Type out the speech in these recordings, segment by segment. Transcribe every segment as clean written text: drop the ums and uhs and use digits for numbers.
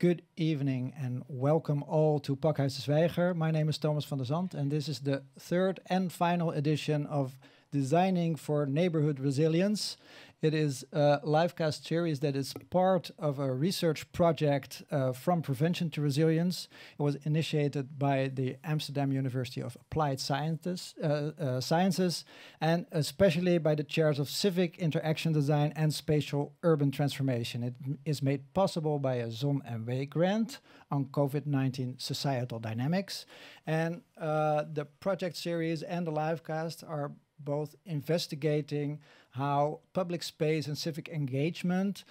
Good evening and welcome all to Pakhuis de Zwijger. My name is Thomas van der Zand and this is the third and final edition of Designing for Neighborhood Resilience. It is a livecast series that is part of a research project from prevention to resilience. It was initiated by the Amsterdam University of Applied Sciences and especially by the chairs of Civic, Interaction Design and Spatial Urban Transformation. It is made possible by a Zon en Wee grant on COVID-19 societal dynamics. And the project series and the livecast are both investigating how public space and civic engagement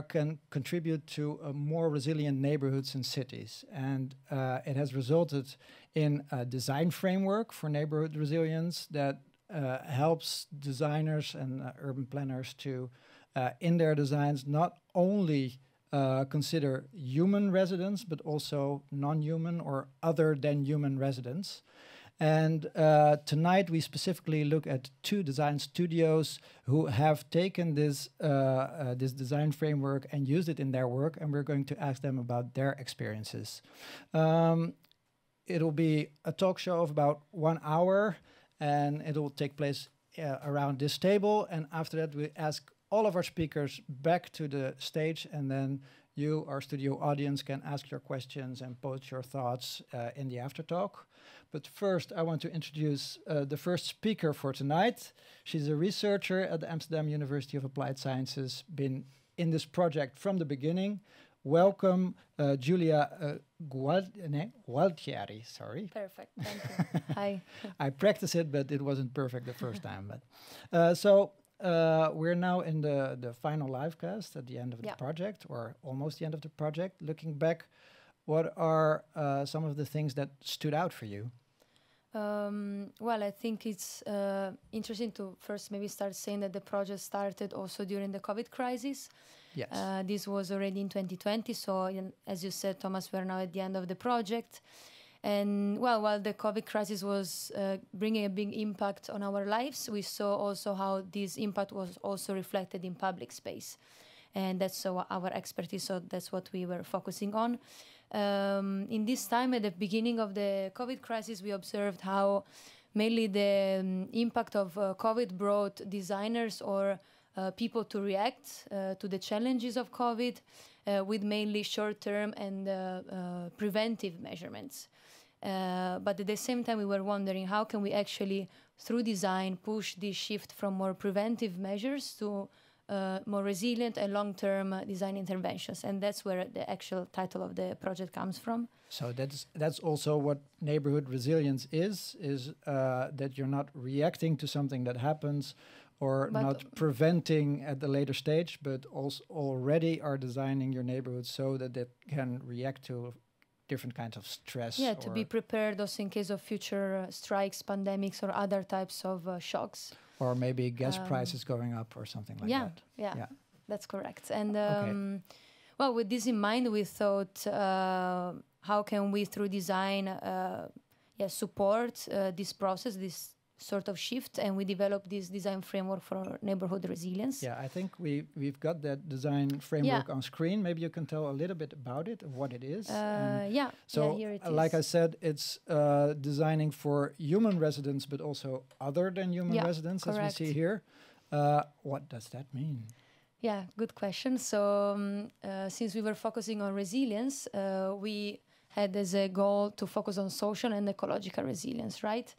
can contribute to more resilient neighborhoods and cities. And it has resulted in a design framework for neighborhood resilience that helps designers and urban planners to, in their designs, not only consider human residents, but also non-human or other than human residents. And tonight we specifically look at two design studios who have taken this design framework and used it in their work, and we're going to ask them about their experiences. It'll be a talk show of about 1 hour, and it will take place around this table. And after that, we ask all of our speakers back to the stage, and then you, our studio audience, can ask your questions and post your thoughts in the after talk. But first, I want to introduce the first speaker for tonight. She's a researcher at the Amsterdam University of Applied Sciences, been in this project from the beginning. Welcome, Giulia Gualtieri, sorry. Perfect, thank you. Hi. I practiced it, but it wasn't perfect the first time. But we're now in the final livecast at the end of the project, or almost the end of the project. Looking back, what are some of the things that stood out for you? Well, I think it's interesting to first maybe start saying that the project started also during the COVID crisis. Yes. This was already in 2020, so as you said, Thomas, we're now at the end of the project. And well, while the COVID crisis was bringing a big impact on our lives, we saw also how this impact was also reflected in public space. And that's our expertise, so that's what we were focusing on. In this time, at the beginning of the COVID crisis, we observed how mainly the impact of COVID brought designers or people to react to the challenges of COVID with mainly short-term and preventive measurements. But at the same time, we were wondering how can we actually, through design, push this shift from more preventive measures to more resilient and long-term design interventions. And that's where the actual title of the project comes from. So that's also what neighborhood resilience is that you're not reacting to something that happens or not preventing at the later stage, but also already are designing your neighborhood so that it can react to different kinds of stress. Yeah, to be prepared also in case of future strikes, pandemics, or other types of shocks. Or maybe gas prices going up or something like that. Yeah, that's correct. And well, with this in mind, we thought, how can we, through design, support this process, this sort of shift, and we developed this design framework for neighborhood resilience. Yeah, I think we've got that design framework on screen. Maybe you can tell a little bit about it, what it is. So, here it is. Like I said, it's designing for human residents, but also other than human residents, correct. as we see here. What does that mean? Yeah, good question. So, since we were focusing on resilience, we had as a goal to focus on social and ecological resilience, right?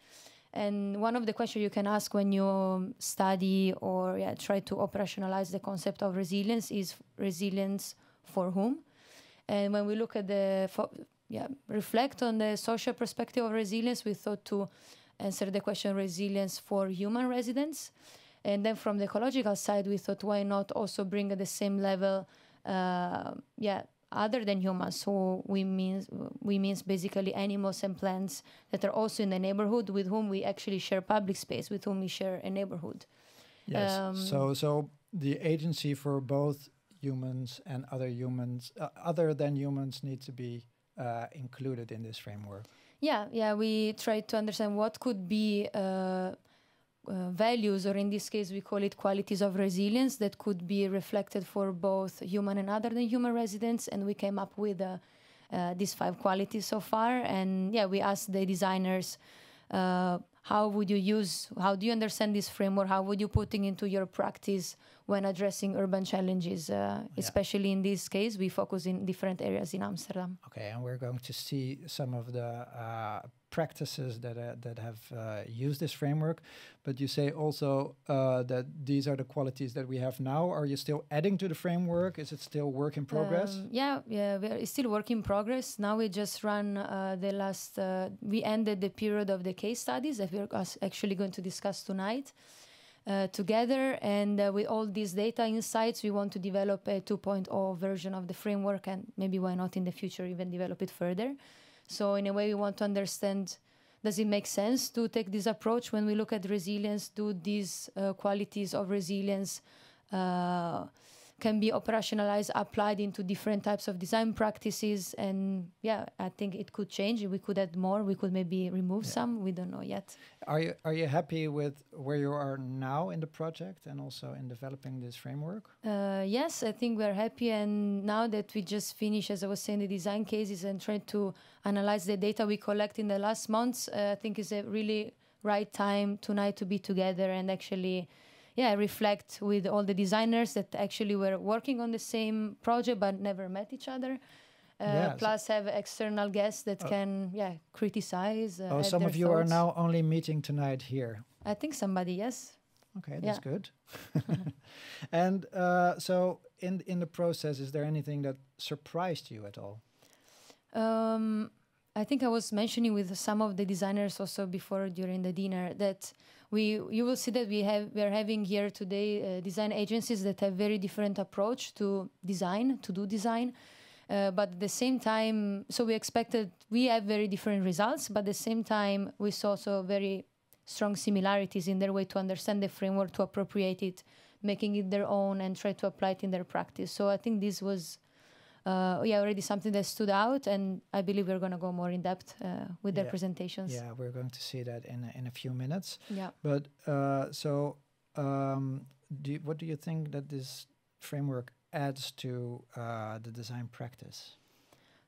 And one of the questions you can ask when you study or try to operationalize the concept of resilience is resilience for whom? And when we look at reflect on the social perspective of resilience, we thought to answer the question resilience for human residents. And then from the ecological side, we thought why not also bring at the same level other than humans, so we means basically animals and plants that are also in the neighborhood with whom we actually share public space, with whom we share a neighborhood. Yes. So the agency for both humans and other humans, other than humans, need to be included in this framework. Yeah. We try to understand what could be values, or in this case we call it qualities of resilience, that could be reflected for both human and other than human residents, and we came up with these 5 qualities so far. And yeah, we asked the designers, how do you understand this framework? How would you put it into your practice when addressing urban challenges? Especially in this case, we focus in different areas in Amsterdam. Okay, and we're going to see some of the practices that have used this framework. But you say also that these are the qualities that we have now. Are you still adding to the framework? Is it still work in progress? Yeah, it's still work in progress. Now we just run we ended the period of the case studies that we're actually going to discuss tonight together. And with all these data insights, we want to develop a 2.0 version of the framework, and maybe why not in the future even develop it further. So in a way, we want to understand, does it make sense to take this approach when we look at resilience? Do these qualities of resilience can be operationalized, applied into different types of design practices? And yeah, I think it could change. We could add more. We could maybe remove some. We don't know yet. Are you happy with where you are now in the project and also in developing this framework? Yes, I think we're happy. And now that we just finished, as I was saying, the design cases and trying to analyze the data we collect in the last months, I think is a really right time tonight to be together and actually reflect with all the designers that actually were working on the same project but never met each other. Plus have external guests that can criticize. Some of you are now only meeting tonight here. I think somebody, yes. Okay, that's good. And so in the process, is there anything that surprised you at all? I think I was mentioning with some of the designers also before during the dinner that you will see that we are having here today design agencies that have very different approach to do design. But at the same time, so we have very different results, but at the same time, we saw also very strong similarities in their way to understand the framework, to appropriate it, making it their own and try to apply it in their practice. So I think this was already something that stood out, and I believe we're going to go more in depth with their presentations. Yeah, we're going to see that in a few minutes. Yeah. But what do you think that this framework adds to the design practice?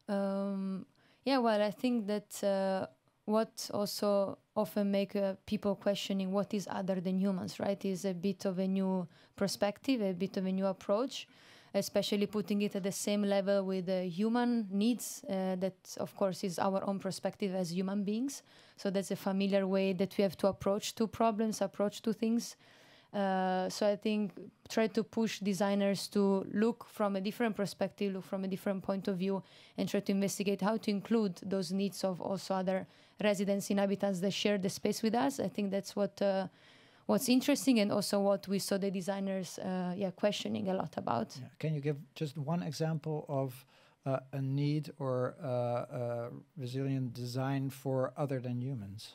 Well, I think that what also often make people questioning what is other than humans, right, is a bit of a new perspective, a bit of a new approach, especially putting it at the same level with human needs. That, of course, is our own perspective as human beings. So that's a familiar way that we have to approach to problems, approach to things. So I think try to push designers to look from a different perspective, look from a different point of view, and try to investigate how to include those needs of also other residents, inhabitants that share the space with us. I think that's what's interesting, and also what we saw the designers questioning a lot about. Yeah. Can you give just one example of a need or a resilient design for other than humans?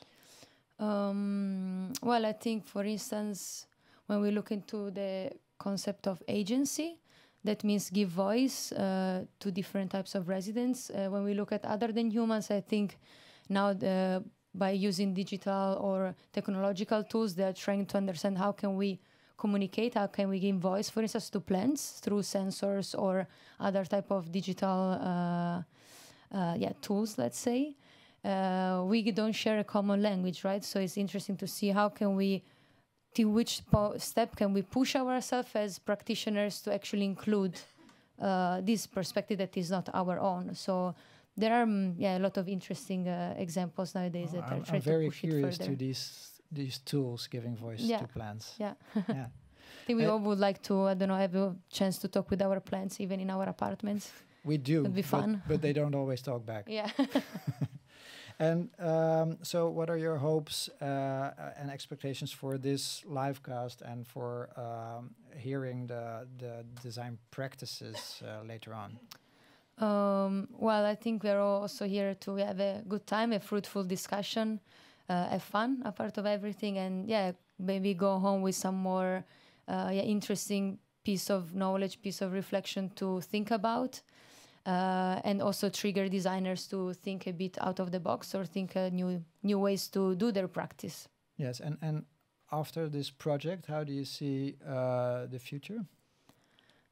Well, I think, for instance, when we look into the concept of agency, that means give voice to different types of residents. When we look at other than humans, I think now by using digital or technological tools, they are trying to understand how can we communicate, how can we give voice, for instance, to plants through sensors or other type of digital tools, let's say. We don't share a common language, right? So it's interesting to see how can we, to which step can we push ourselves as practitioners to actually include this perspective that is not our own. So there are a lot of interesting examples nowadays that are trying to push it further. I'm very curious to these tools giving voice to plants. Yeah. I think we all would like to, have a chance to talk with our plants, even in our apartments. We do. It'd be fun. But they don't always talk back. Yeah. And so what are your hopes and expectations for this live cast and for hearing the design practices later on? Well, I think we're also here to have a good time, a fruitful discussion, have fun, a part of everything, and maybe go home with some more interesting piece of knowledge, piece of reflection to think about. And also trigger designers to think a bit out of the box or think new ways to do their practice. Yes, and after this project, how do you see the future?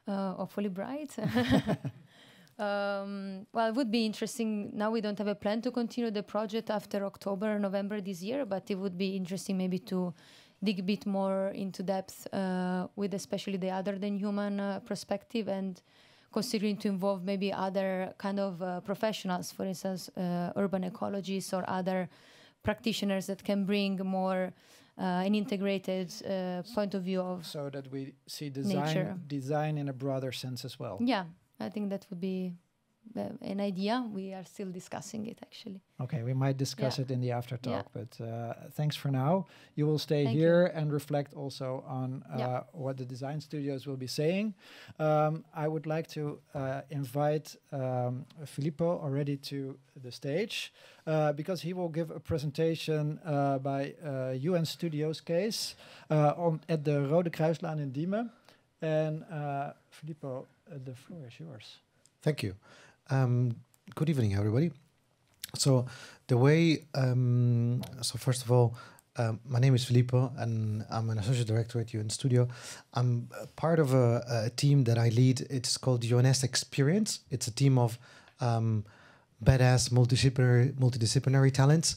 Hopefully bright. Well, it would be interesting. Now we don't have a plan to continue the project after October or November this year, but it would be interesting maybe to dig a bit more into depth with especially the other than human perspective, and considering to involve maybe other kind of professionals, for instance, urban ecologists or other practitioners that can bring more an integrated point of view of so that we see nature. design in a broader sense as well. Yeah, I think that would be an idea. We are still discussing it, actually. Okay, we might discuss it in the after talk, Yeah. but thanks for now. You will stay Thank here and reflect also on Yeah. what the design studios will be saying. I would like to invite Filippo already to the stage because he will give a presentation by UN Studios case at the Rode Kruislaan in Diemen. And Filippo, the floor is yours. Thank you. Good evening, everybody. So the way, so first of all, my name is Filippo, and I'm an associate director at UN Studio. I'm part of a team that I lead. It's called UNSx Experience. It's a team of badass multidisciplinary talents.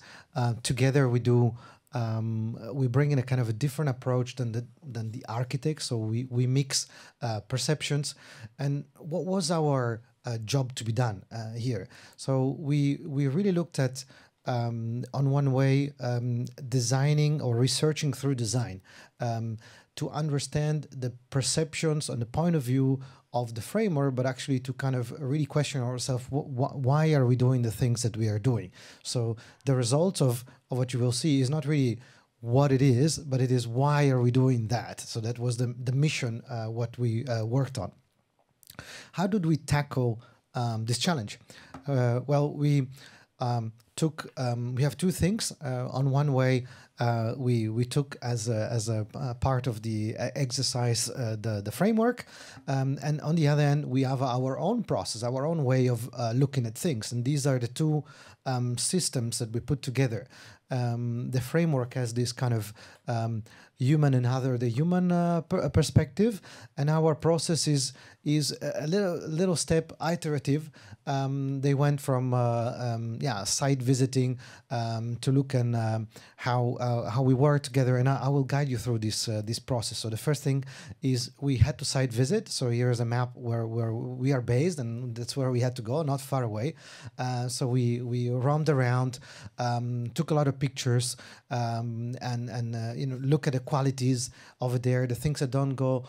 Together we do. We bring in a kind of a different approach than the architects. So we mix perceptions. And what was our job to be done here? So we really looked at on one way designing or researching through design to understand the perceptions and the point of view of the framework, but actually to kind of really question ourselves, why are we doing the things that we are doing? So the results of what you will see is not really what it is, but it is why are we doing that? So that was the mission, what we worked on. How did we tackle this challenge? Well, we we have two things. On one way, we took as a part of the exercise the framework, and on the other end, we have our own process, our own way of looking at things, and these are the two systems that we put together. The framework has this kind of human and other the human perspective, and our process is a little step iterative. They went from site visiting to look and how we work together, and I will guide you through this process. So the first thing is we had to site visit. So here is a map where we are based, and that's where we had to go, not far away. So we roamed around, took a lot of pictures, and look at the qualities over there, the things that don't go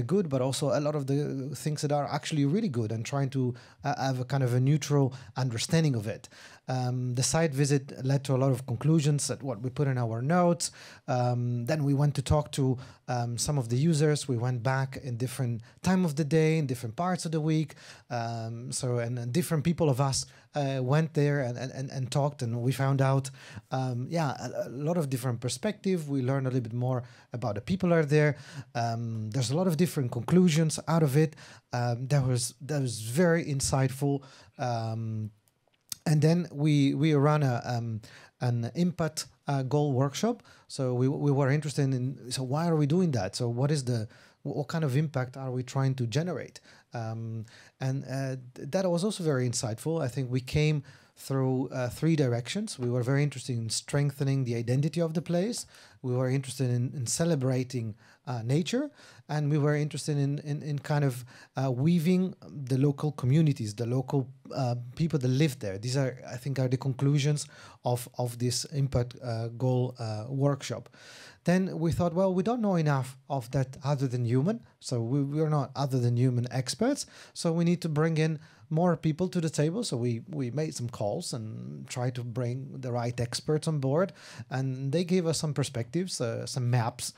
good, but also a lot of the things that are actually really good, and trying to have a kind of a neutral understanding of it. The site visit led to a lot of conclusions that what we put in our notes. Then we went to talk to some of the users. We went back in different time of the day, in different parts of the week. And different people of us went there and talked, and we found out, a lot of different perspective. We learned a little bit more about the people are there. There's a lot of different conclusions out of it. That was very insightful. And then we run an impact goal workshop. So we were interested in, so why are we doing that? So what kind of impact are we trying to generate? That was also very insightful. I think we came through three directions. We were very interested in strengthening the identity of the place. We were interested in celebrating nature, and we were interested in kind of weaving the local communities, the local people that live there. These are, I think, are the conclusions of this impact goal workshop. Then we thought, well, we don't know enough of that other than human, so we're not other than human experts, so we need to bring in more people to the table. So we made some calls and tried to bring the right experts on board, and they gave us some perspectives, some maps,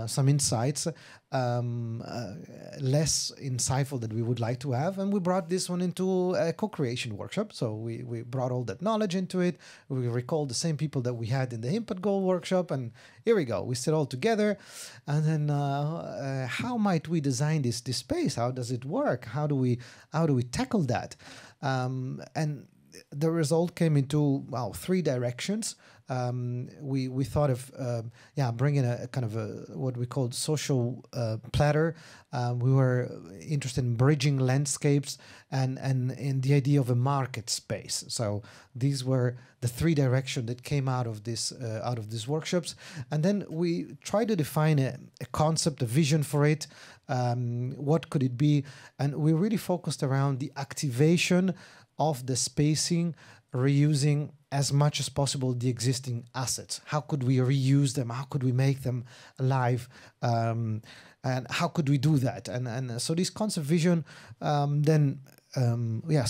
some insights, less insightful that we would like to have, and we brought this one into a co-creation workshop. So we brought all that knowledge into it. We recalled the same people that we had in the impact goal workshop, and here we go. We sit all together, and then how might we design this space? How does it work? How do we tackle that? And the result came into, well, 3 directions. We thought of bringing a kind of what we called social platter. We were interested in bridging landscapes and in the idea of a market space. So these were the 3 directions that came out of these workshops. And then we tried to define a concept, a vision for it. What could it be? And we really focused around the activation of the spacing, reusing as much as possible the existing assets. How could we reuse them? How could we make them alive? And how could we do that? And so this concept vision, so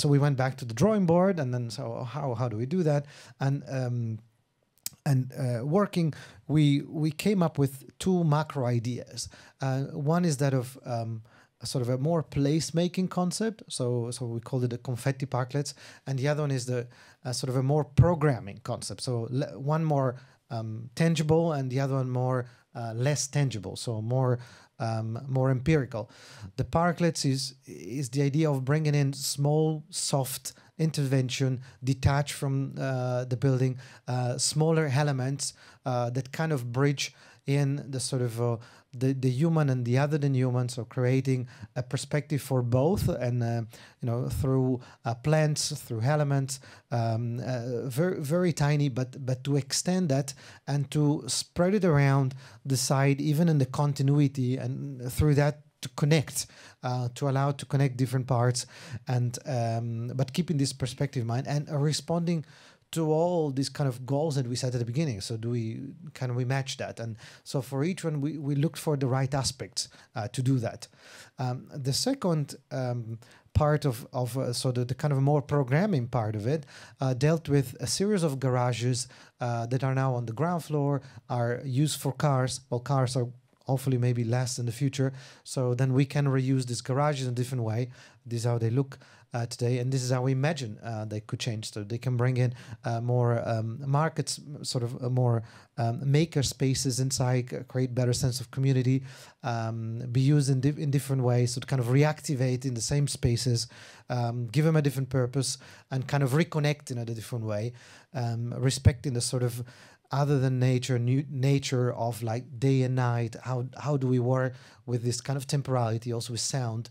we went back to the drawing board, and then so how do we do that? And working, we came up with 2 macro ideas. One is that of sort of a more place-making concept, so we called it the confetti parklets, and the other one is the sort of a more programming concept. So one more tangible, and the other one more less tangible, so more empirical. The parklets is the idea of bringing in small, soft intervention, detached from the building, smaller elements that kind of bridge in the sort of the human and the other than human, so creating a perspective for both, and through plants, through elements, very very tiny, but to extend that and to spread it around the site, even in the continuity, and through that to connect, to allow to connect different parts, and but keeping this perspective in mind and responding to all these kind of goals that we set at the beginning. So can we match that? And so for each one, we looked for the right aspects to do that. The second part of so the kind of more programming part of it dealt with a series of garages that are now on the ground floor, are used for cars. Well, cars are hopefully maybe less in the future. So then we can reuse these garages in a different way. This is how they look today, and this is how we imagine they could change. So they can bring in more markets, sort of more maker spaces inside, create better sense of community, be used in different ways, so to kind of reactivate in the same spaces, give them a different purpose, and kind of reconnect in a different way, respecting the sort of other than nature of like day and night. How do we work with this kind of temporality, also with sound,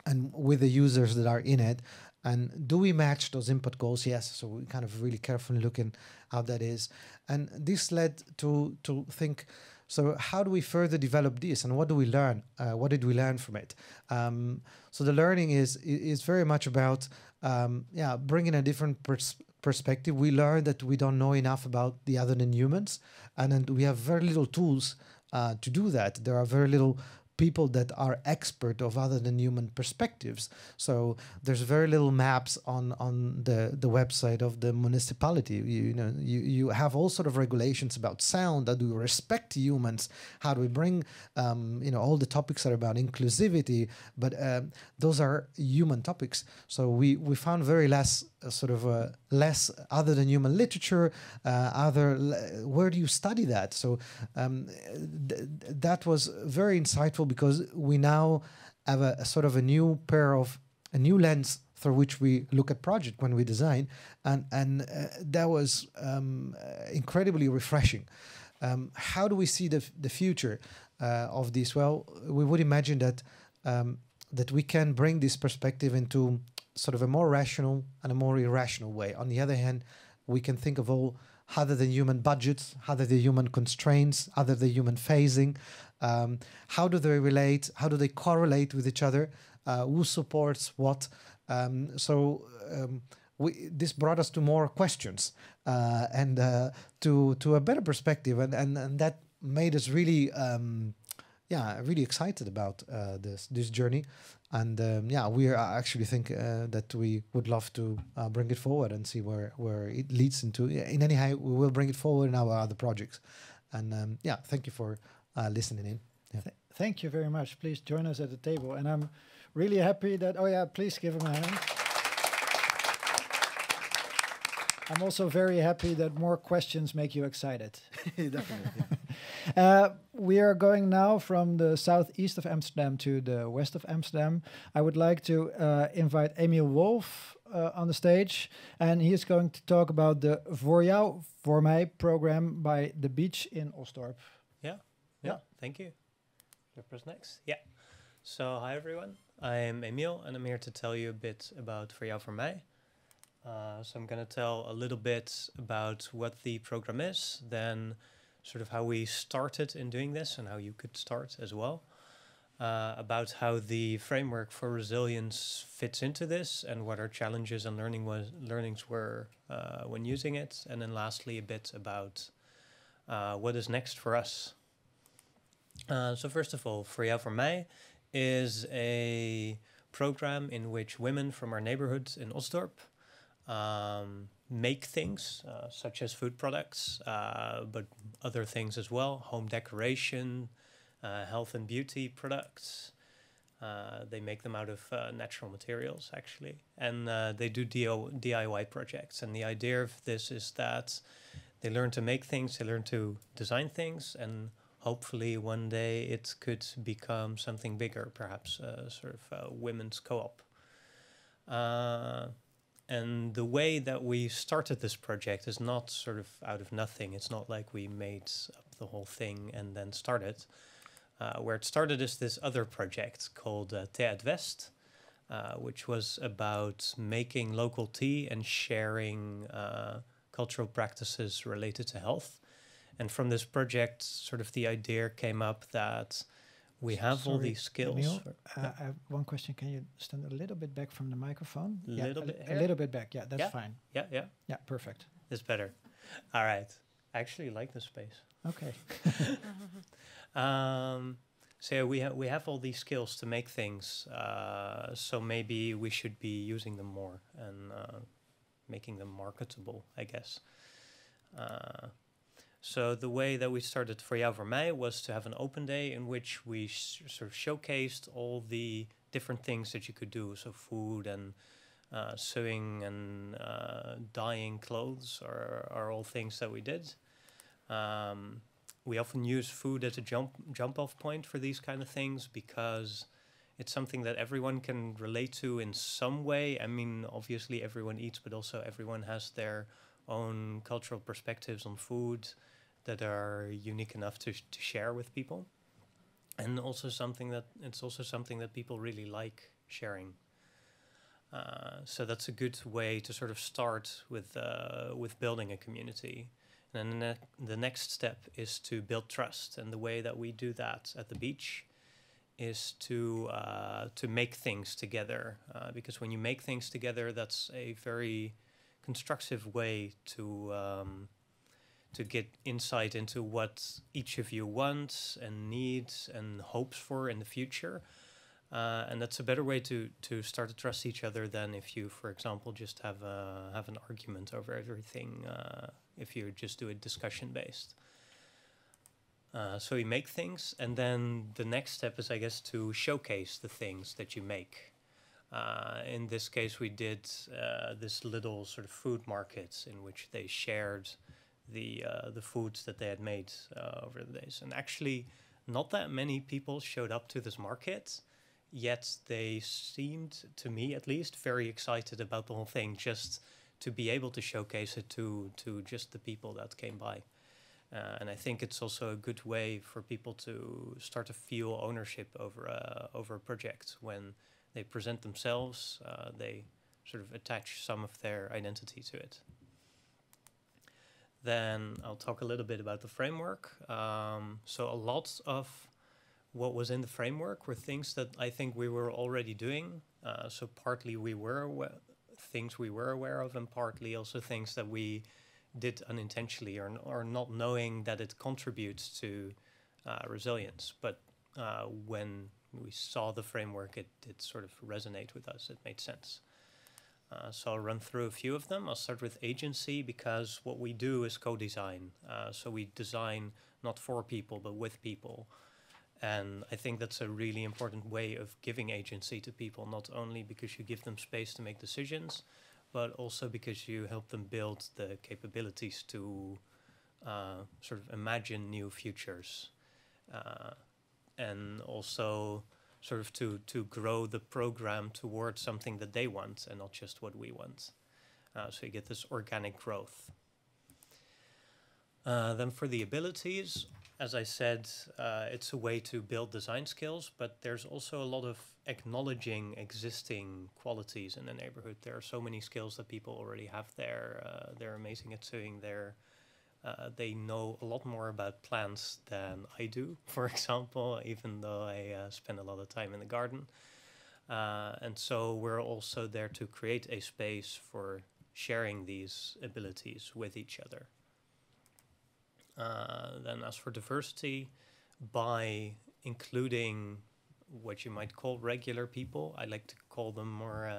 and with the users that are in it, and do we match those input goals? Yes. So we kind of really carefully looking how that is, and this led to think, so how do we further develop this, and what do we learn? What did we learn from it? So the learning is very much about bringing a different perspective. We learned that we don't know enough about the other than humans, and then we have very little tools to do that. There are very little people that are expert of other than human perspectives. So there's very little maps on the website of the municipality. You have all sort of regulations about sound. How do we respect humans? How do we bring all the topics are about inclusivity, but those are human topics. So we found very less less other than human literature. Where do you study that? So that was very insightful, because we now have a sort of a new lens through which we look at project when we design, and that was incredibly refreshing. How do we see the future of this? Well, we would imagine that that we can bring this perspective into sort of a more rational and a more irrational way. On the other hand, we can think of all other than human budgets, other than human constraints, other than human phasing. How do they relate? How do they correlate with each other? Who supports what? This brought us to more questions and to a better perspective, and that made us really really excited about this journey. And we actually think that we would love to bring it forward and see where it leads into. In any way, we will bring it forward in our other projects. And thank you for listening in. Yeah. Thank you very much. Please join us at the table. And I'm really happy that, please give him a hand. I'm also very happy that more questions make you excited. Definitely. We are going now from the southeast of Amsterdam to the west of Amsterdam. I would like to invite Emiel Wolf on the stage, and he is going to talk about the Voor jou, voor mij program by the beach in Osdorp. Yeah, thank you. Your press next. Yeah. So, hi everyone. I'm Emil, and I'm here to tell you a bit about Voor jou, voor mij. So I'm going to tell a little bit about what the program is, then sort of how we started in doing this and how you could start as well. About how the framework for resilience fits into this and what our challenges and learnings were when using it. And then lastly, a bit about what is next for us. So first of all, Voor jou, voor mij is a program in which women from our neighborhood in Osdorp make things such as food products, but other things as well, home decoration, health and beauty products. They make them out of natural materials, actually. And they do DIY projects. And the idea of this is that they learn to make things, they learn to design things, and hopefully one day it could become something bigger, perhaps sort of a women's co-op. And the way that we started this project is not sort of out of nothing. It's not like we made up the whole thing and then started. Where it started is this other project called Thee uit West, which was about making local tea and sharing cultural practices related to health. And from this project, sort of the idea came up that we have all these skills. Emil, I have one question. Can you stand a little bit back from the microphone? A little bit back. Yeah, that's fine. Yeah. Yeah, perfect. That's better. All right. I actually like the space. Okay. So we have all these skills to make things. So maybe we should be using them more and making them marketable, I guess. So the way that we started Voor jou, voor mij was to have an open day in which we sort of showcased all the different things that you could do. So food and sewing and dyeing clothes are all things that we did. We often use food as a jump off point for these kind of things because it's something that everyone can relate to in some way. I mean, obviously everyone eats, but also everyone has their own cultural perspectives on food that are unique enough to share with people, and also something that people really like sharing. So that's a good way to sort of start with building a community. And then the next step is to build trust, and the way that we do that at the beach is to make things together. Because when you make things together, that's a very constructive way to get insight into what each of you wants and needs and hopes for in the future. And that's a better way to start to trust each other than if you, for example, just have an argument over everything, if you just do it discussion-based. So you make things, and then the next step is, I guess, to showcase the things that you make. In this case, we did this little sort of food market in which they shared the foods that they had made over the days. And actually, not that many people showed up to this market, yet they seemed, to me at least, very excited about the whole thing, just to be able to showcase it to just the people that came by. And I think it's also a good way for people to start to feel ownership over a project. When they present themselves, they sort of attach some of their identity to it. Then I'll talk a little bit about the framework. So a lot of what was in the framework were things that I think we were already doing. So partly things we were aware of, and partly also things that we did unintentionally or not knowing that it contributes to resilience. But when we saw the framework, it did sort of resonate with us. It made sense. So I'll run through a few of them. I'll start with agency, because what we do is co-design. So we design not for people, but with people. And I think that's a really important way of giving agency to people, not only because you give them space to make decisions, but also because you help them build the capabilities to sort of imagine new futures. And also sort of to grow the program towards something that they want and not just what we want. So you get this organic growth. Then for the abilities, as I said, it's a way to build design skills, but there's also a lot of acknowledging existing qualities in the neighborhood. There are so many skills that people already have there. They're amazing at doing they know a lot more about plants than I do, for example, even though I spend a lot of time in the garden. And so we're also there to create a space for sharing these abilities with each other. Then as for diversity, by including what you might call regular people, I like to call them more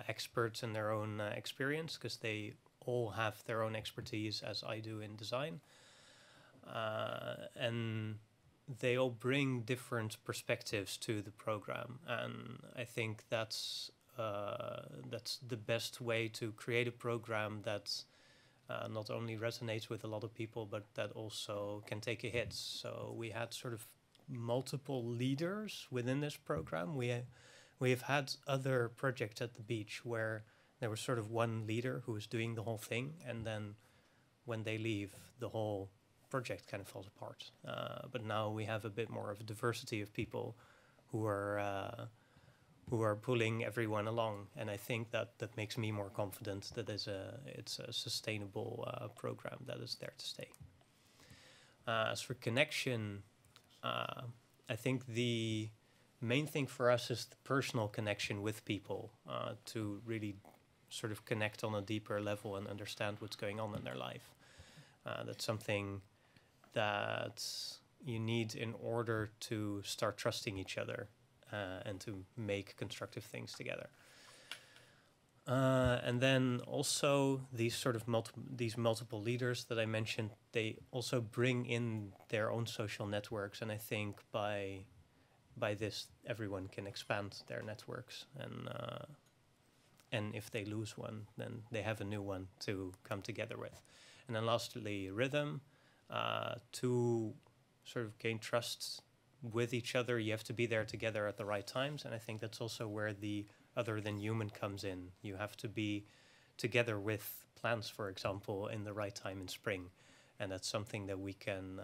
experts in their own experience, because they all have their own expertise, as I do in design. And they all bring different perspectives to the program. And I think that's the best way to create a program that not only resonates with a lot of people, but that also can take a hit. So we had sort of multiple leaders within this program. We have had other projects at the beach where there was sort of one leader who was doing the whole thing, and then when they leave, the whole project kind of falls apart. But now we have a bit more of a diversity of people who are pulling everyone along, and I think that makes me more confident that it's a sustainable program that is there to stay. As for connection, I think the main thing for us is the personal connection with people, to really sort of connect on a deeper level and understand what's going on in their life. That's something that you need in order to start trusting each other and to make constructive things together. And then also these sort of multiple leaders that I mentioned, they also bring in their own social networks, and I think by this everyone can expand their networks, and if they lose one, then they have a new one to come together with. And then lastly, rhythm. To sort of gain trust with each other, you have to be there together at the right times, and I think that's also where the other than human comes in. You have to be together with plants, for example, in the right time in spring, and that's something that we can,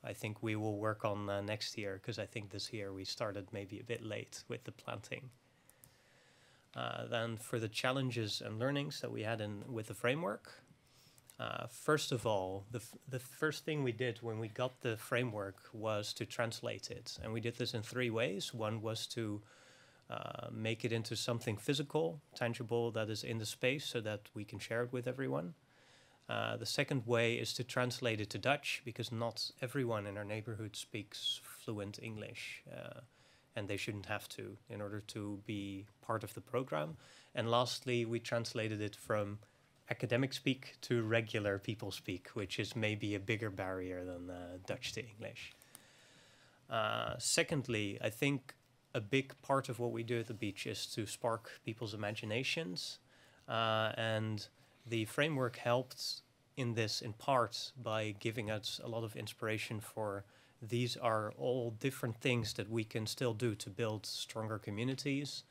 I think we will work on next year, because I think this year we started maybe a bit late with the planting. Then for the challenges and learnings that we had with the framework, first of all, the first thing we did when we got the framework was to translate it. And we did this in 3 ways. One was to make it into something physical, tangible, that is in the space so that we can share it with everyone. The second way is to translate it to Dutch, because not everyone in our neighborhood speaks fluent English. And they shouldn't have to in order to be part of the program. And lastly, we translated it from academic speak to regular people speak, which is maybe a bigger barrier than Dutch to English. Secondly, I think a big part of what we do at the beach is to spark people's imaginations. And the framework helped in this in part by giving us a lot of inspiration for these are all different things that we can still do to build stronger communities.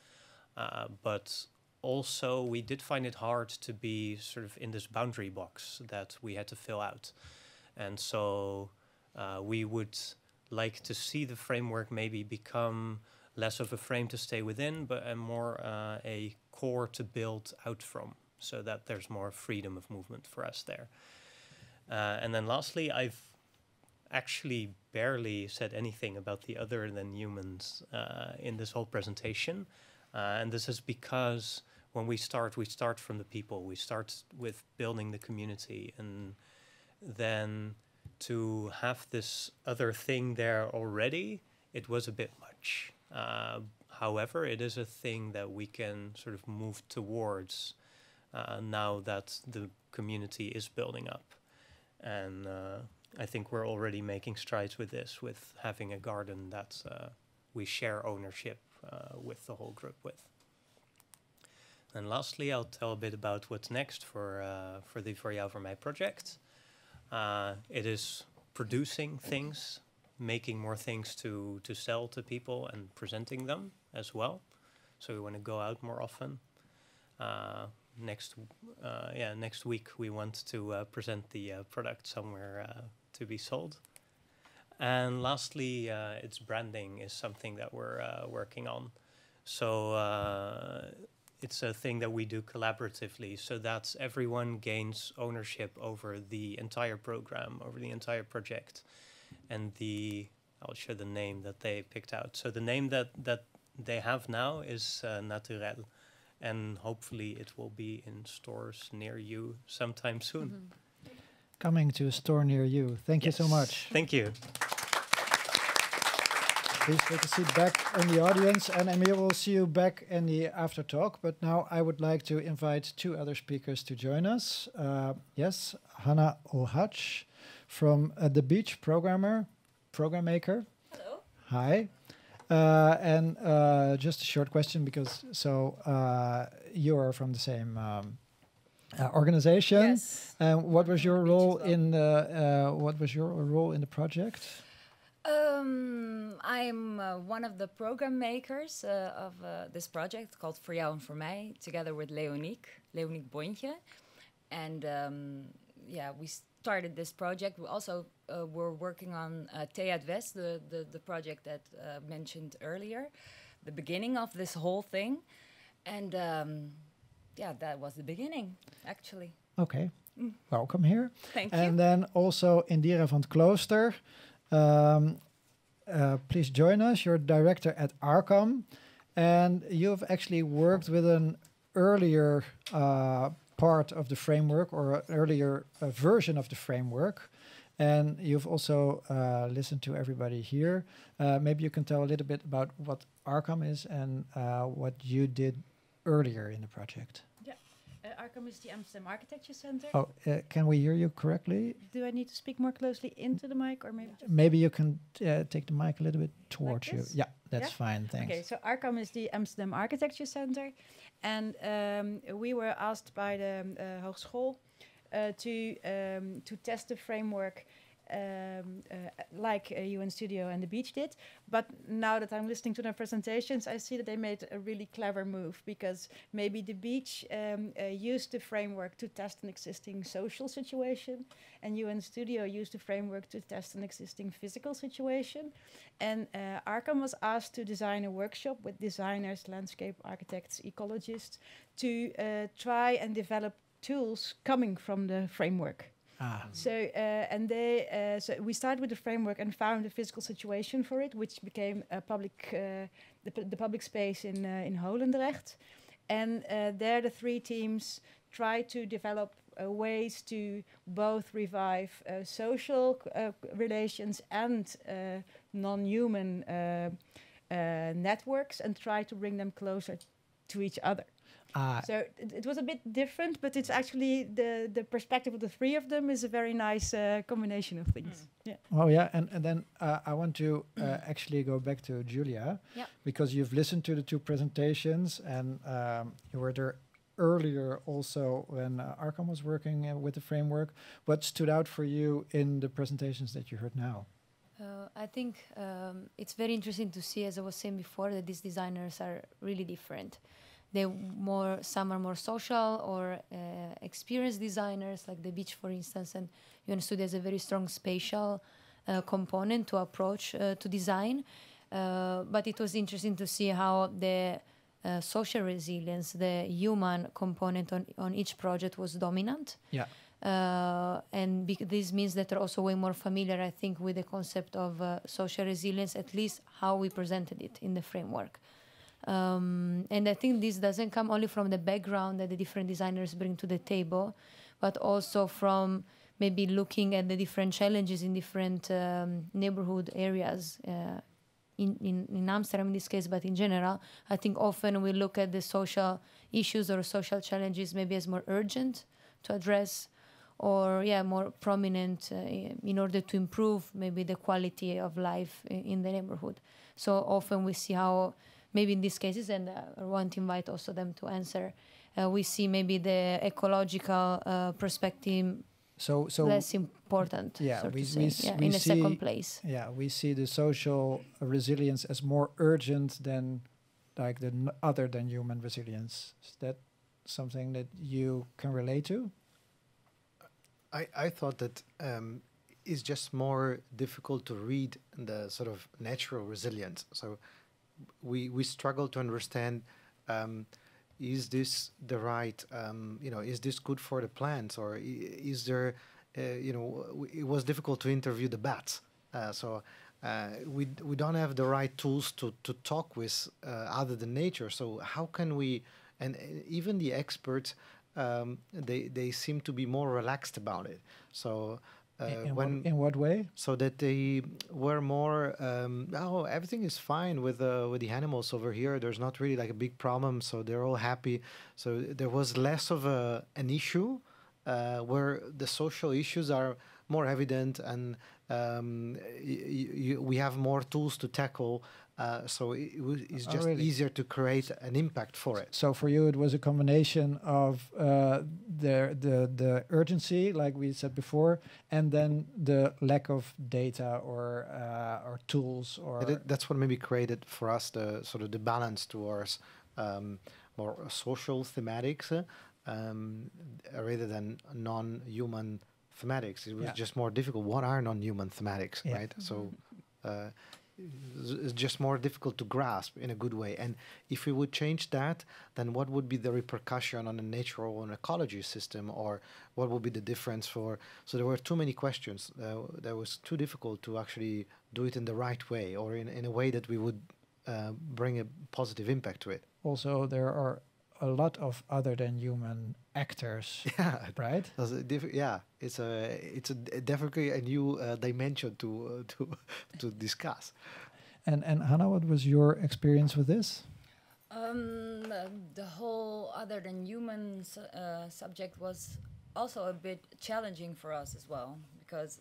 But also, we did find it hard to be sort of in this boundary box that we had to fill out. And so we would like to see the framework maybe become less of a frame to stay within, but more a core to build out from, so that there's more freedom of movement for us there. And then lastly, I've actually barely said anything about the other than humans in this whole presentation. And this is because when we start from the people. We start with building the community, and then to have this other thing there already, it was a bit much. However, it is a thing that we can sort of move towards now that the community is building up. And I think we're already making strides with this, with having a garden that we share ownership with the whole group with. And lastly, I'll tell a bit about what's next for the Voor Jou Voor Mij project. It is producing things making more things to sell to people and presenting them as well. So we want to go out more often. Next week we want to present the product somewhere to be sold. And lastly, its branding is something that we're working on. So it's a thing that we do collaboratively, so that everyone gains ownership over the entire program, over the entire project. And I'll share the name that they picked out. So the name that they have now is Naturel. And hopefully it will be in stores near you sometime soon. Mm-hmm. Coming to a store near you. Thank you so much. Thank you. Please take a seat back in the audience, and Emil will see you back in the after talk. But now I would like to invite two other speakers to join us. Yes, Hannah Olhach from The Beach program maker. Hello. Hi. And just a short question, because you are from the same organization. Yes. What was your role well. in the project? I'm one of the program makers of this project called Voor jou en voor mij, together with Leonique Bontje. And we started this project. We also were working on Theat West, the project that mentioned earlier, the beginning of this whole thing. And that was the beginning, actually. Okay, welcome here. Thank you. And then also Indira van 't Klooster. Please join us. You're director at Arkham, and you've actually worked with an earlier part of the framework, or an earlier version of the framework, and you've also listened to everybody here. Maybe you can tell a little bit about what Arkham is and what you did earlier in the project. Arkham is the Amsterdam Architecture Center. Oh, can we hear you correctly? Do I need to speak more closely into the mic, or maybe just Maybe you can take the mic a little bit towards you. this? Yeah, that's Yeah? fine. Thanks. Okay, so Arkham is the Amsterdam Architecture Center, and we were asked by the Hogeschool to test the framework like UN Studio and The Beach did. But now that I'm listening to their presentations, I see that they made a really clever move, because maybe The Beach used the framework to test an existing social situation, and UN Studio used the framework to test an existing physical situation. And Arkham was asked to design a workshop with designers, landscape architects, ecologists, to try and develop tools coming from the framework. So we started with the framework and found a physical situation for it, which became a public, the public space in Holendrecht. And there the three teams tried to develop ways to both revive social relations and non-human networks, and try to bring them closer to each other. So it was a bit different, but it's actually the perspective of the three of them is a very nice combination of things. Yeah. Oh yeah, and then I want to actually go back to Julia, because you've listened to the two presentations, and you were there earlier also when Arkham was working with the framework. What stood out for you in the presentations that you heard now? I think it's very interesting to see, as I was saying before, that these designers are really different. Some are more social or experienced designers, like The Beach, for instance, and UN Studio has a very strong spatial component to approach to design. But it was interesting to see how the social resilience, the human component on each project was dominant. Yeah. And this means that they're also way more familiar, I think, with the concept of social resilience, at least how we presented it in the framework. And I think this doesn't come only from the background that the different designers bring to the table, but also from maybe looking at the different challenges in different neighborhood areas in Amsterdam in this case, but in general. I think often we look at the social issues or social challenges maybe as more urgent to address, or more prominent in order to improve maybe the quality of life in the neighborhood. So often we see how maybe in these cases, and I want to invite also them to answer, we see maybe the ecological perspective So less important. yeah, so we- to we say. s- Yeah, we in a see- second place. yeah, we see the social resilience as more urgent than like the other than human resilience. Is that something that you can relate to? I thought that it's just more difficult to read the sort of natural resilience. So we struggle to understand, is this the right, is this good for the plants, or is there, it was difficult to interview the bats. We don't have the right tools to talk with other than nature. So how can we, and even the experts, they seem to be more relaxed about it. So In what way? so that they were more, oh, everything is fine with the animals over here. There's not really like a big problem, so they're all happy. So there was less of an issue, where the social issues are more evident, and we have more tools to tackle. So it's Oh, just really? easier to create an impact for it. So for you, it was a combination of the urgency, like we said before, and then the lack of data or tools or That's what maybe created for us the sort of the balance towards more social thematics, rather than non-human thematics. It was Yeah. just more difficult. What are non-human thematics, Yeah. right? So it's just more difficult to grasp in a good way. And if we would change that, then what would be the repercussion on a natural and ecology system, or what would be the difference for? So there were too many questions. That was too difficult to actually do it in the right way, or in a way that we would bring a positive impact to it. also there are a lot of other than human actors, Yeah, right? that's it's definitely a new dimension to discuss. And Hannah, what was your experience with this? The whole other than human subject was also a bit challenging for us as well, because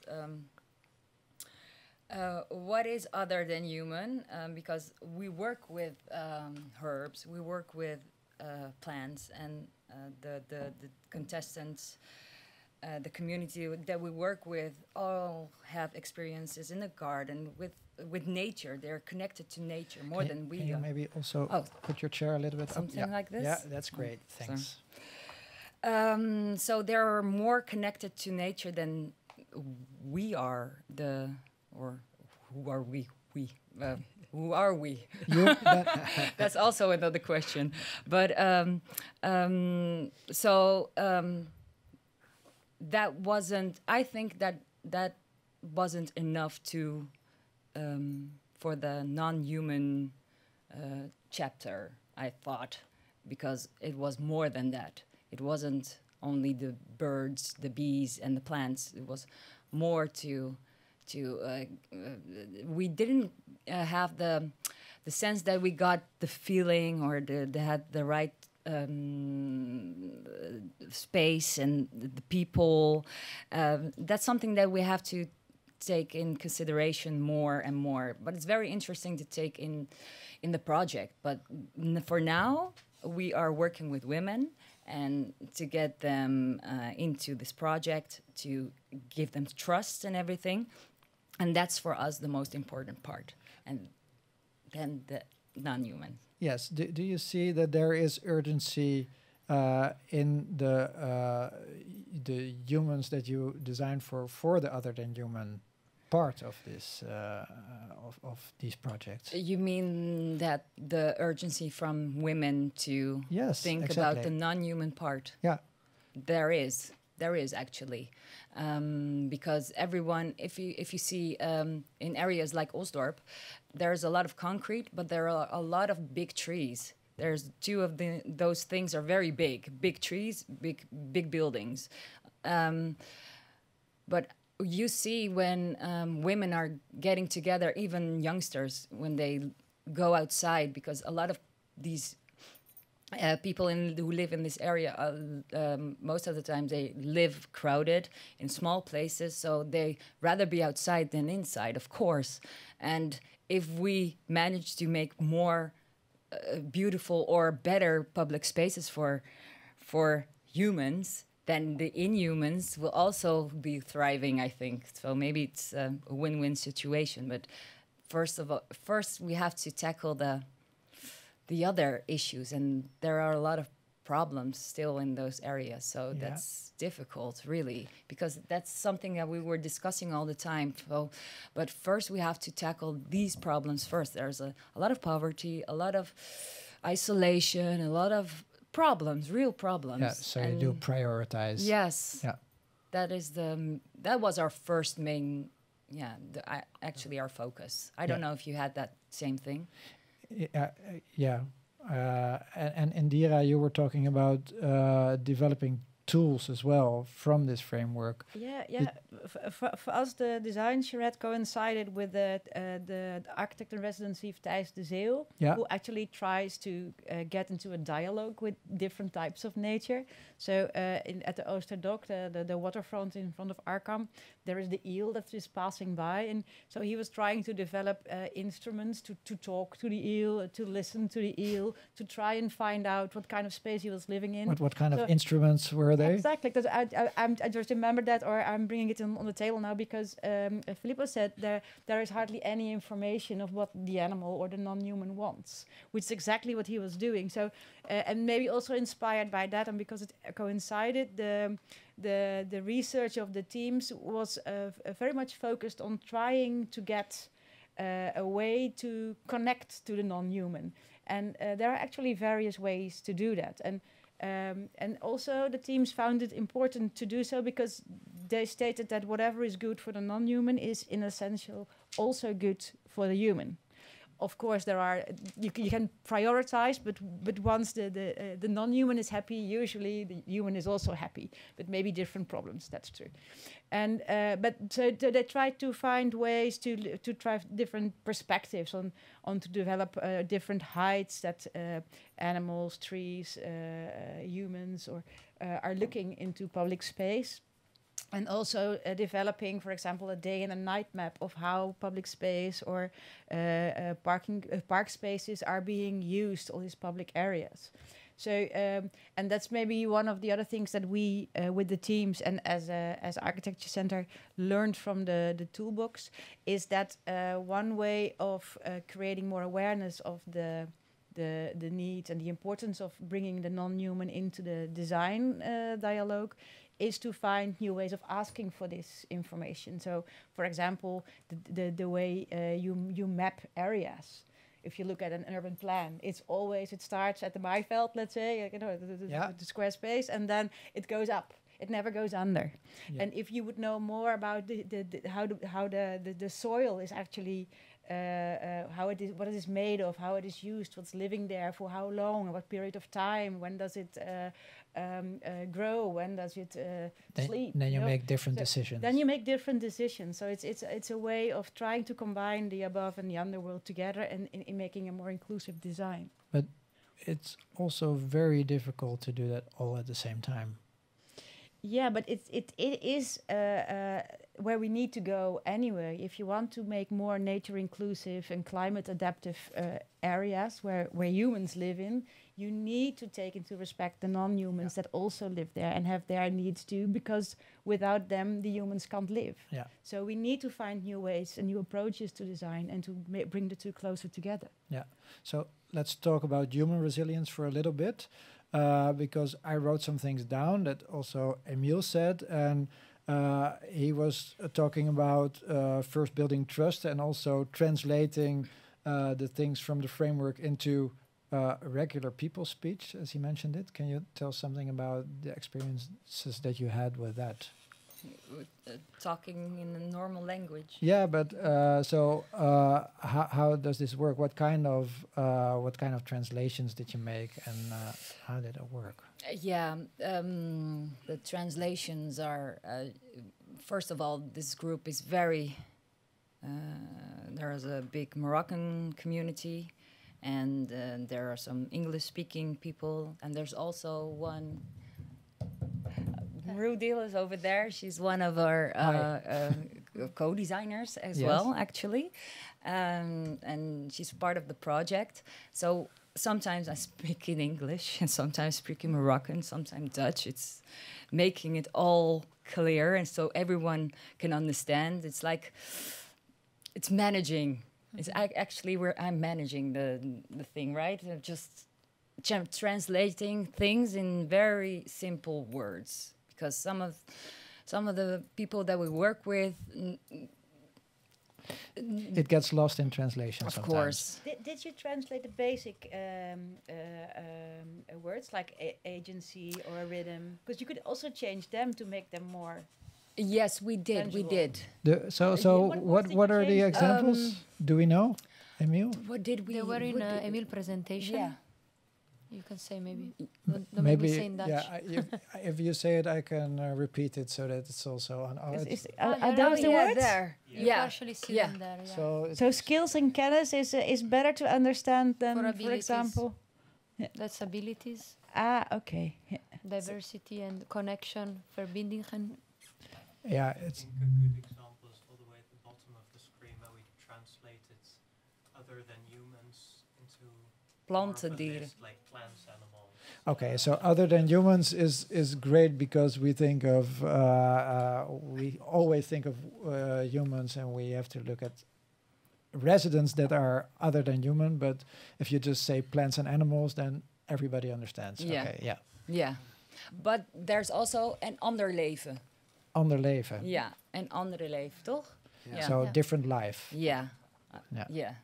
what is other than human? Because we work with herbs, we work with plants, and the contestants, the community that we work with, all have experiences in the garden with nature. They're connected to nature more than we Can you are. maybe also Oh. put your chair a little bit Something up? Yeah. like this? Yeah, that's great. Thanks. So they're more connected to nature than we are. Or who are we? Who are we? You, That's also another question. But that wasn't. I think that wasn't enough to for the non-human chapter. I thought, because it was more than that. It wasn't only the birds, the bees, and the plants. It was more to we didn't have the sense that we got the feeling, or they had the right space and the people. That's something that we have to take in consideration more and more. But it's very interesting to take in the project. But for now, we are working with women, and to get them into this project, to give them trust and everything. And that's for us the most important part. And then the non-human. yes. Do you see that there is urgency in the humans that you design for the other than human part of this of these projects? You mean that the urgency from women to Yes, think exactly. about the non-human part? Yeah. There is actually, because everyone, if you see in areas like Osdorp, there's a lot of concrete, but there are a lot of big trees. There's two of those things are very big trees, big buildings, but you see when women are getting together, even youngsters, when they go outside, because a lot of these people who live in this area, most of the time they live crowded in small places, so they rather be outside than inside, of course. And if we manage to make more beautiful or better public spaces for humans, then the inhumans will also be thriving, I think. So maybe it's a win-win situation. But first we have to tackle the other issues, and there are a lot of problems still in those areas. So that's difficult, really, because that's something that we were discussing all the time. So, but first we have to tackle these problems first. There's a lot of poverty, a lot of isolation, a lot of problems, real problems. Yeah, so you do prioritize. Yes. Yeah. That was our first main, actually our focus. I don't know if you had that same thing. Yeah. And Indira, you were talking about developing tools as well from this framework. Yeah. For us, the design charrette coincided with the architect in residency of Thijs de Zeeuw, who actually tries to get into a dialogue with different types of nature. So at the Oosterdok, the waterfront in front of Arkham, there is the eel that is passing by. And so he was trying to develop instruments to talk to the eel, to listen to the eel, to try and find out what kind of space he was living in. What kind of instruments were they? Exactly. Because I just remember that, or I'm bringing it on the table now, because Filippo said there is hardly any information of what the animal or the non-human wants, which is exactly what he was doing. So, and maybe also inspired by that, and because it coincided, the research of the teams was very much focused on trying to get a way to connect to the non-human. And there are actually various ways to do that. And also the teams found it important to do so because they stated that whatever is good for the non-human is in essential also good for the human. Of course, there are you can prioritize, but once the non-human is happy, usually the human is also happy. But maybe different problems. That's true. And but so they try to find ways to try different perspectives on to develop different heights that animals, trees, humans, or are looking into public space. And also developing, for example, a day and a night map of how public space or park spaces are being used, all these public areas. So, and that's maybe one of the other things that we, with the teams and as Architecture Center, learned from the toolbox, is that one way of creating more awareness of the need and the importance of bringing the non-human into the design dialogue is to find new ways of asking for this information. So, for example, the way you map areas. If you look at an urban plan, it starts at the Maaiveld, let's say, the square space, and then it goes up. It never goes under. Yeah. And if you would know more about how the soil is actually how it is, what it is made of, how it is used, what's living there, for how long, what period of time, when does it grow, when does it sleep? Then you make different decisions. Then you make different decisions. So it's a way of trying to combine the above and the underworld together and in making a more inclusive design. But it's also very difficult to do that all at the same time. Yeah, but it is where we need to go anyway. If you want to make more nature inclusive and climate adaptive areas where humans live in, you need to take into respect the non-humans that also live there and have their needs too, because without them, the humans can't live. Yeah. So we need to find new ways and new approaches to design and to bring the two closer together. Yeah. So let's talk about human resilience for a little bit. Because I wrote some things down that also Emile said, and he was talking about first building trust and also translating the things from the framework into regular people speech, as he mentioned it. Can you tell something about the experiences that you had with that? Talking in a normal language. Yeah, but how does this work? What kind of translations did you make, and how did it work? The translations are first of all, this group is very. There is a big Moroccan community, and there are some English-speaking people, and there's also one. Rudil is over there. She's one of our co-designers as well, actually. And she's part of the project. So sometimes I speak in English and sometimes speak in Moroccan, sometimes Dutch. It's making it all clear and so everyone can understand. It's like it's managing. It's actually where I'm managing the thing, right? Just translating things in very simple words, because some of the people that we work with, it gets lost in translation. Of sometimes. course. Did you translate the basic words like agency or rhythm? Because you could also change them to make them more. Yes, we did. Tangible. We did. What are the examples? Do we know, Emile? What did we? They were in what did- Emil presentation. Yeah. You can say maybe. Don't make Maybe, me say in Dutch. if you say it, I can repeat it so that it's also on. Are those the words? There. You Yeah. partially see Yeah. them there. Yeah. So, So skills and kennis is better to understand than, for abilities. example. That's abilities, Okay. Yeah. diversity and connection, verbindingen. yeah, it's I think a good example is all the way at the bottom of the screen where we translated other than humans into Planten, more of a dieren. list, like plants, animals. okay. So other than humans is great because we think of we always think of humans, and we have to look at residents that are other than human. But if you just say plants and animals, then everybody understands. Yeah. Okay, yeah. Yeah. But there's also an ander leven. Ander leven. Ja, een andere leven, toch? Yeah. So Yeah. different life. Yeah. Yeah. Yeah.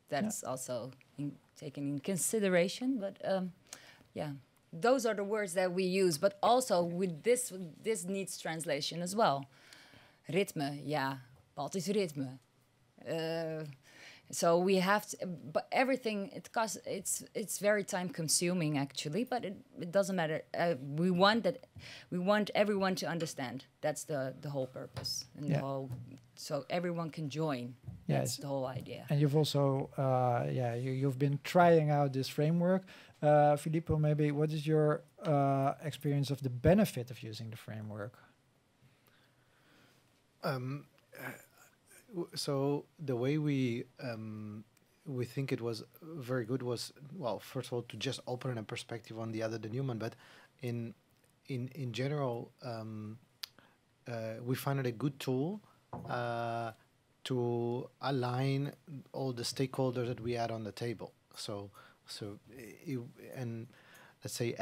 That's also taken in consideration. But yeah, those are the words that we use. But also with this needs translation as well. Ritme, ja. Wat is ritme? So we have to, but everything it's very time consuming actually, but it doesn't matter. We want everyone to understand. That's the whole purpose and Yeah. the whole, so everyone can join. Yes. That's the whole idea. And you've also, you've been trying out this framework. Filippo, maybe what is your experience of the benefit of using the framework? So the way we think it was very good was, well, first of all, to just open a perspective on the other than human, but in general, we found it a good tool to align all the stakeholders that we had on the table. And let's say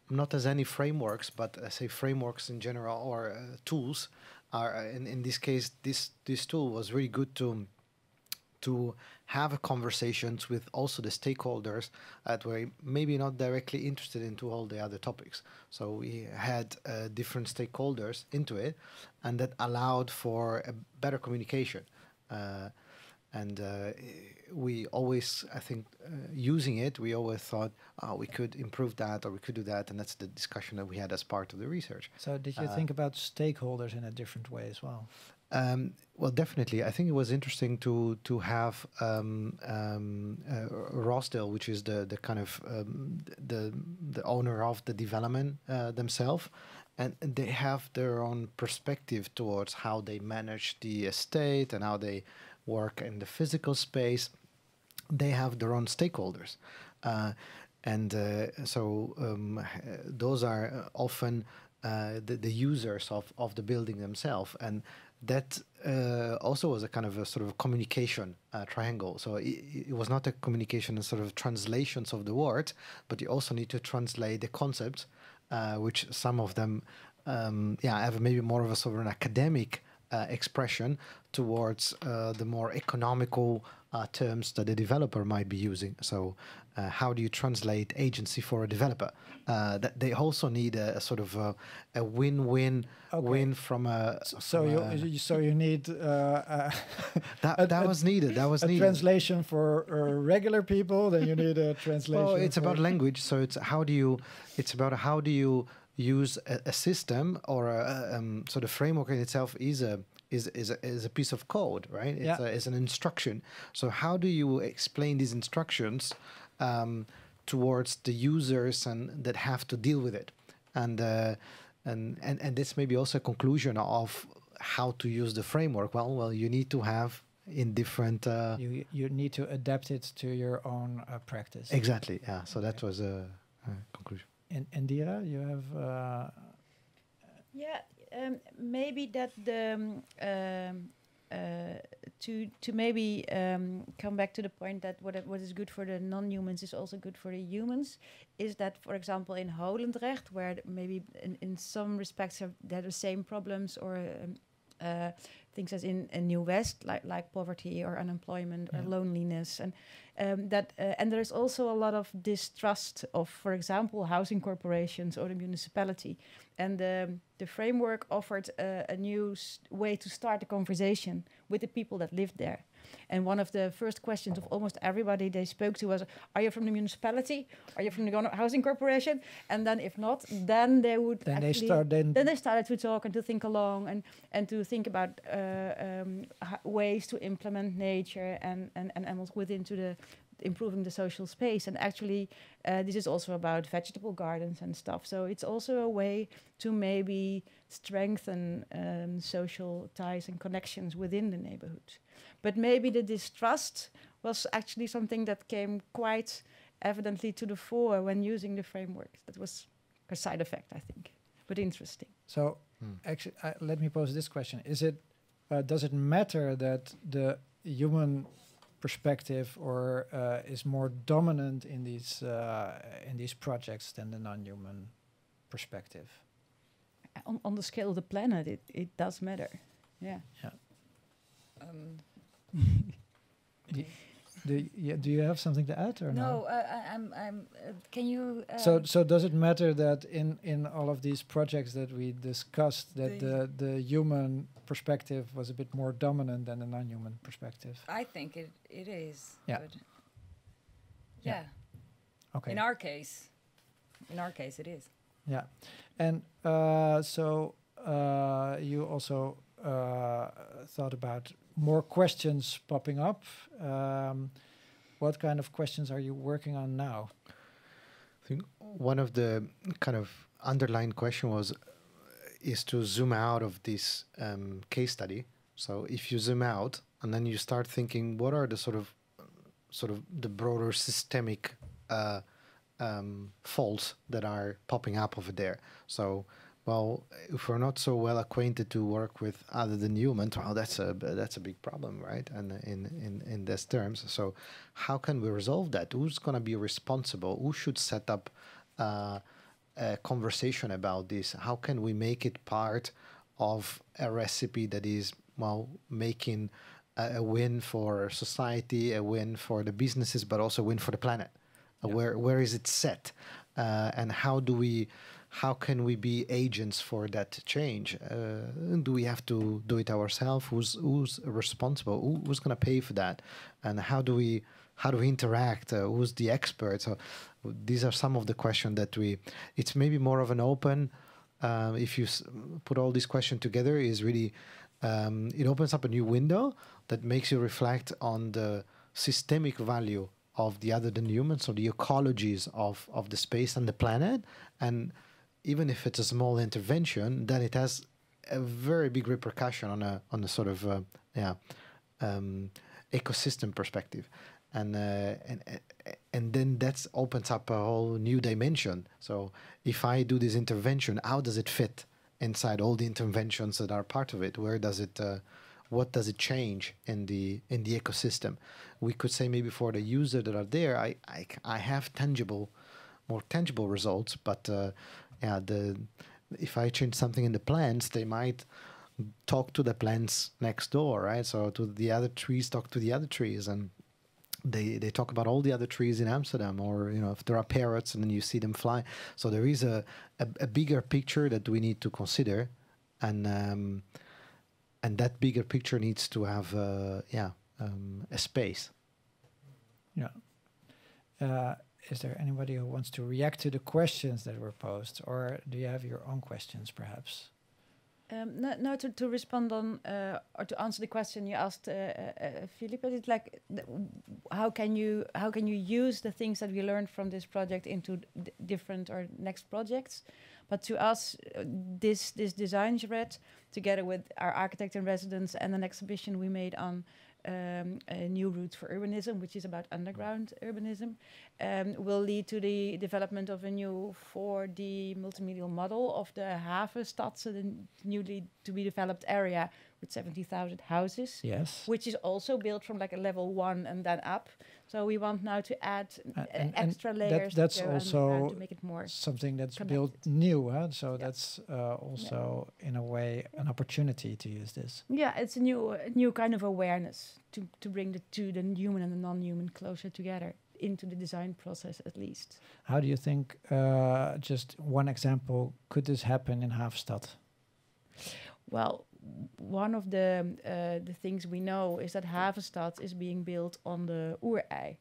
not as any frameworks, but let's say frameworks in general or tools are in this case this tool was really good to have conversations with also the stakeholders that were maybe not directly interested into all the other topics. So we had different stakeholders into it, and that allowed for a better communication. We always, I think, using it, we always thought, we could improve that or we could do that. And that's the discussion that we had as part of the research. So did you think about stakeholders in a different way as well? Well, definitely. I think it was interesting to have Rosdale, which is the kind of the owner of the development themselves, and they have their own perspective towards how they manage the estate and how they work in the physical space. They have their own stakeholders, those are often the users of the building themselves, and that also was a kind of a sort of communication triangle. So it was not a communication and sort of translations of the words, but you also need to translate the concepts, which some of them have maybe more of a sort of an academic expression towards the more economical terms that the developer might be using. So how do you translate agency for a developer? That they also need a sort of a win-win win from a. So you need that was needed. That was a needed. translation for regular people. Then you need a translation. Well, it's about language. So it's about how do you use a system or so the framework in itself is a piece of code, right? It's an instruction. So how do you explain these instructions towards the users and that have to deal with it? And this may be also a conclusion of how to use the framework. Well, you need to have in different. You need to adapt it to your own practice. Exactly. Yeah. So that was a conclusion. And Indira, you have. Yeah, maybe that the to maybe come back to the point that what is good for the non-humans is also good for the humans, is that, for example, in Holendrecht, where maybe in some respects they have the same problems or things as in New West, like poverty or unemployment or loneliness, and and there is also a lot of distrust of, for example, housing corporations or the municipality, and the framework offered a new way to start a conversation with the people that lived there. And one of the first questions of almost everybody they spoke to was, "Are you from the municipality? Are you from the housing corporation?" And then, if not, then they would Then they started to talk and to think along and to think about ways to implement nature and within to the improving the social space. And actually, this is also about vegetable gardens and stuff. So it's also a way to maybe strengthen social ties and connections within the neighborhood. But maybe the distrust was actually something that came quite evidently to the fore when using the framework. That was a side effect, I think, but interesting. So, actually, let me pose this question: does it matter that the human perspective or is more dominant in these projects than the non-human perspective? On the scale of the planet, it does matter. Yeah. Do you have something to add or no? No, I'm. Can you? So does it matter that in all of these projects that we discussed that the human perspective was a bit more dominant than the non-human perspective? I think it is. Yeah. But yeah. Okay. In our case, it is. Yeah, and so you also thought about more questions popping up. What kind of questions are you working on now? I think one of the kind of underlying question is to zoom out of this case study. So if you zoom out and then you start thinking, what are the sort of the broader systemic faults that are popping up over there? So, well, if we're not so well acquainted to work with other than humans, well, that's a big problem, right? And in these terms, so how can we resolve that? Who's going to be responsible? Who should set up a conversation about this? How can we make it part of a recipe that is, well, making a win for society, a win for the businesses, but also a win for the planet? Where is it set? And how can we be agents for that change? Do we have to do it ourselves? Who's responsible? Who's going to pay for that? And how do we interact? Who's the expert? So these are some of the questions that it's maybe more of an open, if you put all these questions together, is really, it opens up a new window that makes you reflect on the systemic value of the other than humans, so the ecologies of the space and the planet. And even if it's a small intervention, then it has a very big repercussion on a sort of ecosystem perspective, and then that opens up a whole new dimension. So if I do this intervention, how does it fit inside all the interventions that are part of it? Where does it? What does it change in the ecosystem? We could say maybe for the user that are there, I have more tangible results, but if I change something in the plants, they might talk to the plants next door, right? So to the other trees, talk to the other trees, and they talk about all the other trees in Amsterdam, or if there are parrots and then you see them fly. So there is a bigger picture that we need to consider, and that bigger picture needs to have a space. Yeah. Is there anybody who wants to react to the questions that were posed, or do you have your own questions, perhaps? No, to respond on or to answer the question you asked, Philippe, it's like, how can you use the things that we learned from this project into different or next projects? But to us, this design charrette, together with our architect in residence and an exhibition we made on new routes for urbanism, which is about underground urbanism, will lead to the development of a new 4D multimedial model of the Havenstad, so the newly to be developed area with 70,000 houses. Yes. Which is also built from like a level 1 and then up. So we want now to add extra layers. That's to also to make it more something that's connected. built new, huh? So that's also in a way an opportunity to use this. Yeah, it's a new kind of awareness to bring the human and the non-human closer together into the design process at least. How do you think, just one example, could this happen in Havenstad? Well, one of the things we know is that Havenstad is being built on the Oerei.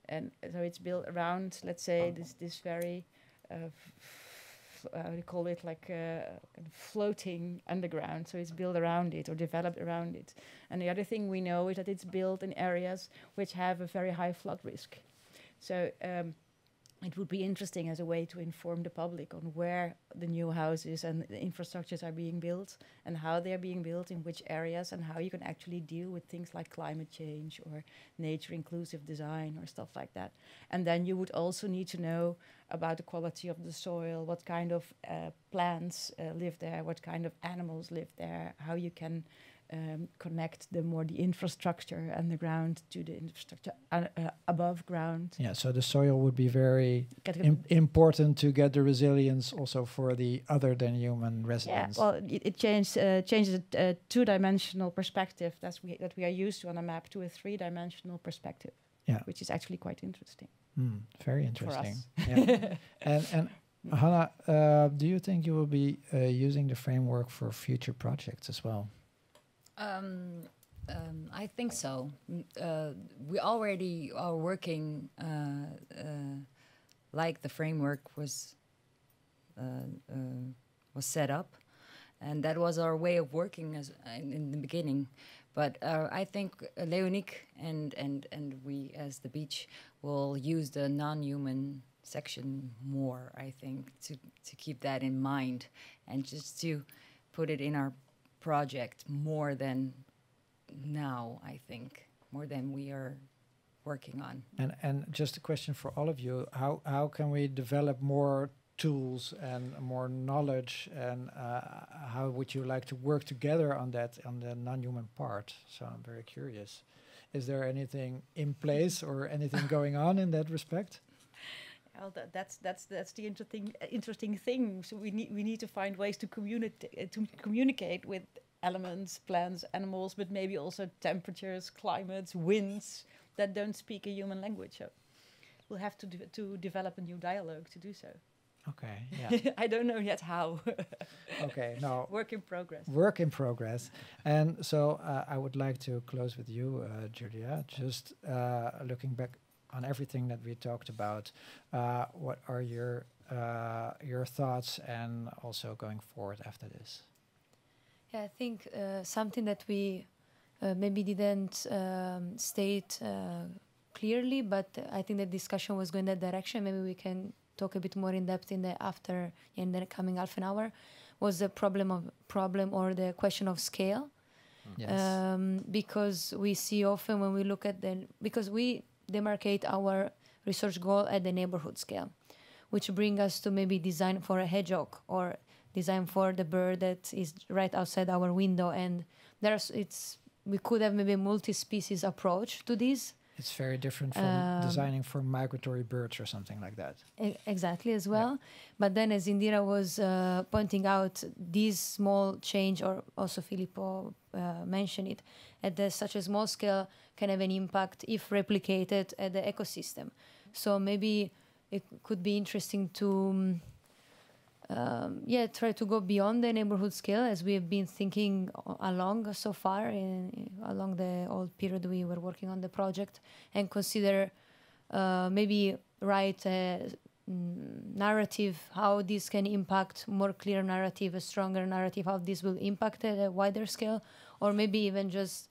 And so it's built around, let's say, this very, we call it like floating underground. So it's built around it or developed around it. And the other thing we know is that it's built in areas which have a very high flood risk. So it would be interesting as a way to inform the public on where the new houses and the infrastructures are being built and how they're being built in which areas and how you can actually deal with things like climate change or nature inclusive design or stuff like that. And then you would also need to know about the quality of the soil, what kind of plants live there, what kind of animals live there, how you can connect the infrastructure underground to the infrastructure above ground. Yeah, so the soil would be very important to get the resilience also for the other than human residents. Yeah, well, it changes a two-dimensional perspective that we are used to on a map to a three-dimensional perspective. Yeah, which is actually quite interesting. Very interesting. For us. Yeah. and Hannah, do you think you will be using the framework for future projects as well? I think so. We already are working like the framework was set up, and that was our way of working as in the beginning. But I think Leoniek and we as the beach will use the non-human section more. I think to keep that in mind and just to put it in our project more than now, I think, more than we are working on. And just a question for all of you, how can we develop more tools and more knowledge, and how would you like to work together on that, on the non-human part? So I'm very curious. Is there anything in place or anything going on in that respect? Well, that's the interesting thing. So we need to find ways to communicate with elements, plants, animals, but maybe also temperatures, climates, winds that don't speak a human language. So we'll have to develop a new dialogue to do so. Okay. Yeah. I don't know yet how. Okay. No. Work in progress. Work in progress. And so I would like to close with you, Julia. Just looking back on everything that we talked about, what are your thoughts and also going forward after this? Yeah, I think something that we maybe didn't state clearly, but I think the discussion was going that direction. Maybe we can talk a bit more in depth in the coming half an hour. Was the problem or the question of scale? Yes. Because we see often when we look at because we demarcate our research goal at the neighborhood scale, which bring us to maybe design for a hedgehog or design for the bird that is right outside our window. And we could have maybe a multi-species approach to this. It's very different from designing for migratory birds or something like that. Exactly, as well. Yeah. But then, as Indira was pointing out, this small change, or also Filippo mentioned it, at such a small scale can have an impact if replicated at the ecosystem. So maybe it could be interesting to try to go beyond the neighborhood scale, as we have been thinking along so far along the whole period we were working on the project, and consider maybe write a narrative, how this can impact, more clear narrative, a stronger narrative, how this will impact at a wider scale, or maybe even just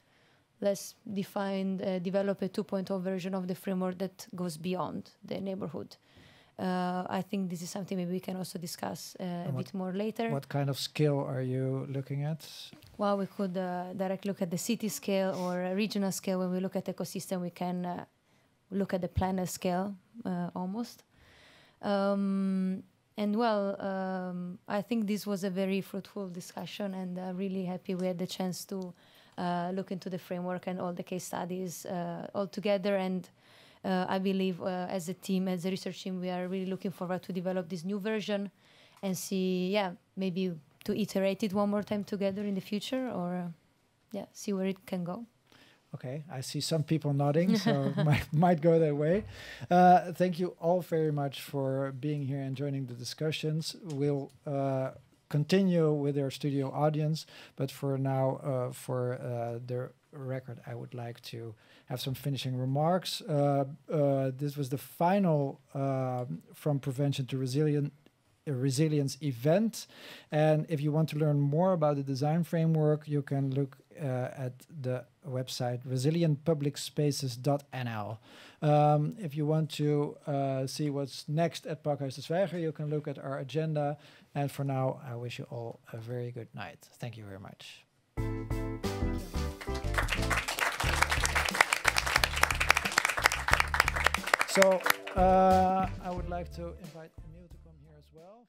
less defined, develop a 2.0 version of the framework that goes beyond the neighborhood. I think this is something maybe we can also discuss a bit more later. What kind of scale are you looking at? Well, we could directly look at the city scale or a regional scale. When we look at ecosystem, we can look at the planet scale almost. And well, I think this was a very fruitful discussion, and really happy we had the chance to look into the framework and all the case studies all together. And I believe as a team, as a research team, we are really looking forward to develop this new version and see, maybe to iterate it one more time together in the future, or see where it can go. Okay, I see some people nodding, so might go that way. Thank you all very much for being here and joining the discussions. We'll continue with our studio audience, but for now, for the record, I would like to have some finishing remarks. This was the final From Prevention to Resilience event, and if you want to learn more about the design framework, you can look at the website resilientpublicspaces.nl. If you want to see what's next at Pakhuis de Zwijger, you can look at our agenda. And for now, I wish you all a very good night. Thank you very much. So I would like to invite Emile to come here as well.